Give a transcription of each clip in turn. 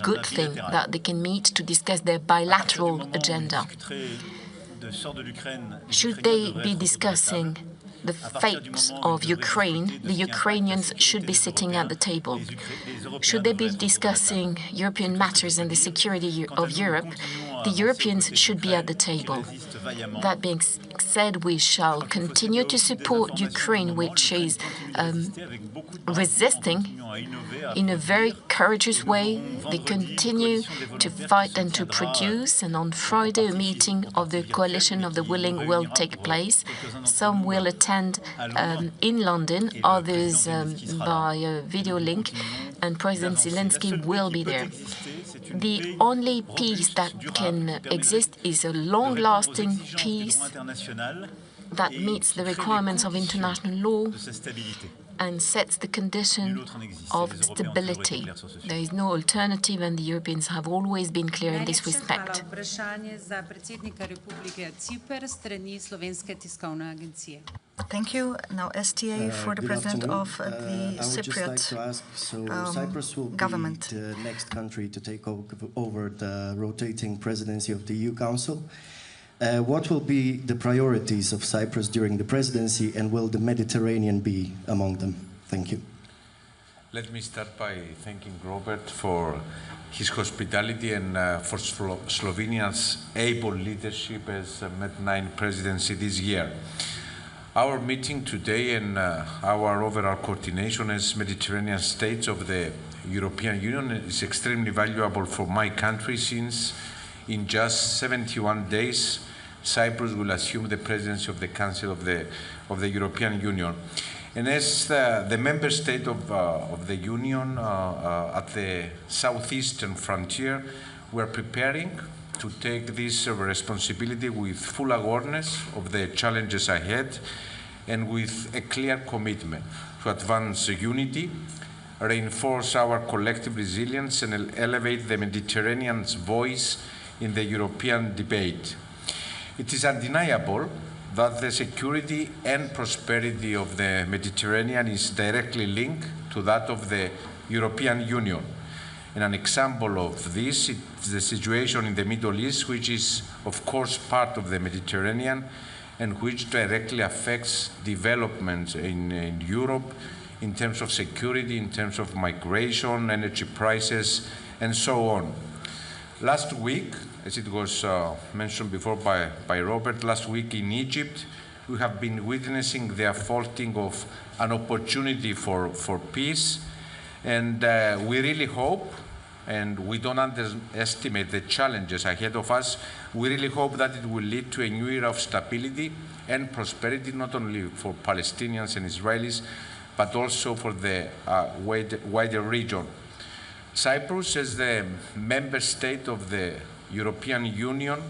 good thing that they can meet to discuss their bilateral agenda. Should they be discussing the fate of Ukraine, the Ukrainians should be sitting at the table. Should they be discussing European matters and the security of Europe, the Europeans should be at the table. That being said, we shall continue to support Ukraine, which is resisting in a very courageous way. They continue to fight and to produce, and on Friday a meeting of the Coalition of the Willing will take place. Some will attend in London, others by video link, and President Zelensky will be there. The only peace that can exist is a long-lasting peace that meets the requirements of international law and sets the condition of stability. There is no alternative, and the Europeans have always been clear in this respect. Thank you. Now STA for the President of the Cypriot Cyprus will government. be the next country to take over the rotating presidency of the EU Council. What will be the priorities of Cyprus during the presidency, and will the Mediterranean be among them? Thank you. Let me start by thanking Robert for his hospitality and for Slovenia's able leadership as MED9 presidency this year. Our meeting today and our overall coordination as Mediterranean states of the European Union is extremely valuable for my country, since in just 71 days, Cyprus will assume the presidency of the Council of the European Union. And as the member state of the Union at the southeastern frontier, we are preparing to take this responsibility with full awareness of the challenges ahead and with a clear commitment to advance unity, reinforce our collective resilience, and elevate the Mediterranean's voice in the European debate. It is undeniable that the security and prosperity of the Mediterranean is directly linked to that of the European Union. And an example of this is the situation in the Middle East, which is, of course, part of the Mediterranean and which directly affects developments in Europe in terms of security, in terms of migration, energy prices, and so on. Last week, as it was mentioned before by Robert, last week in Egypt, we have been witnessing the unfolding of an opportunity for peace, and we really hope, and we don't underestimate the challenges ahead of us, we really hope that it will lead to a new era of stability and prosperity, not only for Palestinians and Israelis, but also for the wider region. Cyprus, as the member state of the European Union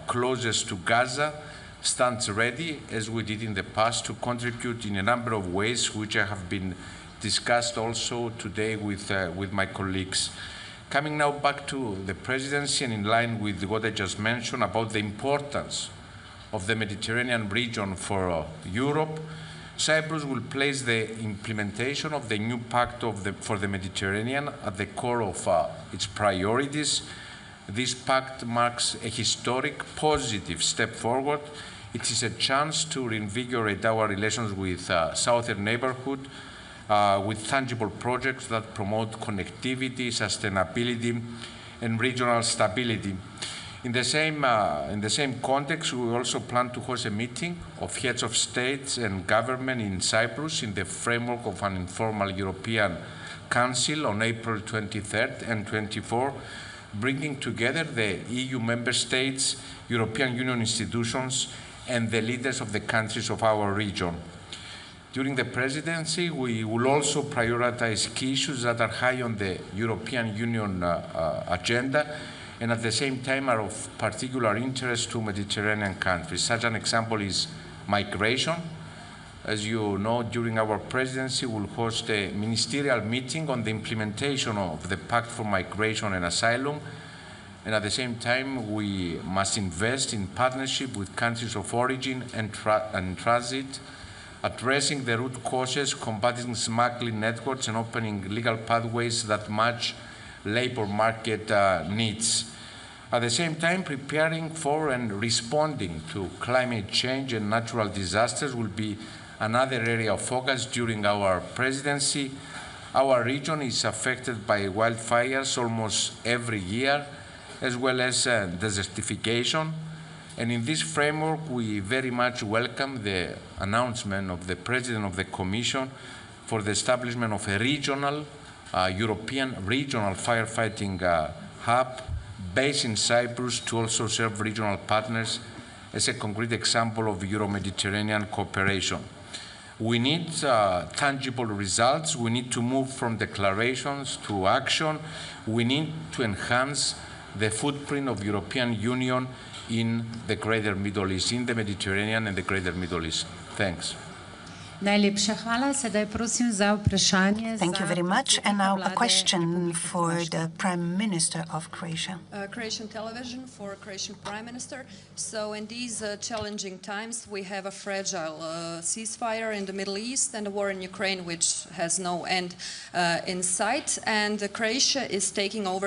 closest to Gaza, stands ready, as we did in the past, to contribute in a number of ways, which have been discussed also today with my colleagues. Coming now back to the presidency, and in line with what I just mentioned about the importance of the Mediterranean region for Europe, Cyprus will place the implementation of the new pact for the Mediterranean at the core of its priorities. This pact marks a historic, positive step forward. It is a chance to reinvigorate our relations with southern neighborhood, with tangible projects that promote connectivity, sustainability, and regional stability. In the same context, we also plan to host a meeting of heads of states and government in Cyprus in the framework of an informal European Council on April 23rd and 24th, bringing together the EU member states, European Union institutions, and the leaders of the countries of our region. During the presidency, we will also prioritize key issues that are high on the European Union agenda, and at the same time are of particular interest to Mediterranean countries. Such an example is migration. As you know, during our presidency, we'll host a ministerial meeting on the implementation of the Pact for Migration and Asylum, and at the same time, we must invest in partnership with countries of origin and transit, addressing the root causes, combating smuggling networks, and opening legal pathways that match labor market needs. At the same time, preparing for and responding to climate change and natural disasters will be another area of focus during our presidency. Our region is affected by wildfires almost every year, as well as desertification. And in this framework, we very much welcome the announcement of the President of the Commission for the establishment of a regional, European regional firefighting hub based in Cyprus to also serve regional partners as a concrete example of Euro-Mediterranean cooperation. We need tangible results. We need to move from declarations to action. We need to enhance the footprint of European Union in the greater Middle East, in the Mediterranean and the greater Middle East. Thanks. Thank you very much. And now a question for the Prime Minister of Croatia. Croatian television for Croatian Prime Minister. So in these challenging times, we have a fragile ceasefire in the Middle East and a war in Ukraine, which has no end in sight. And Croatia is taking over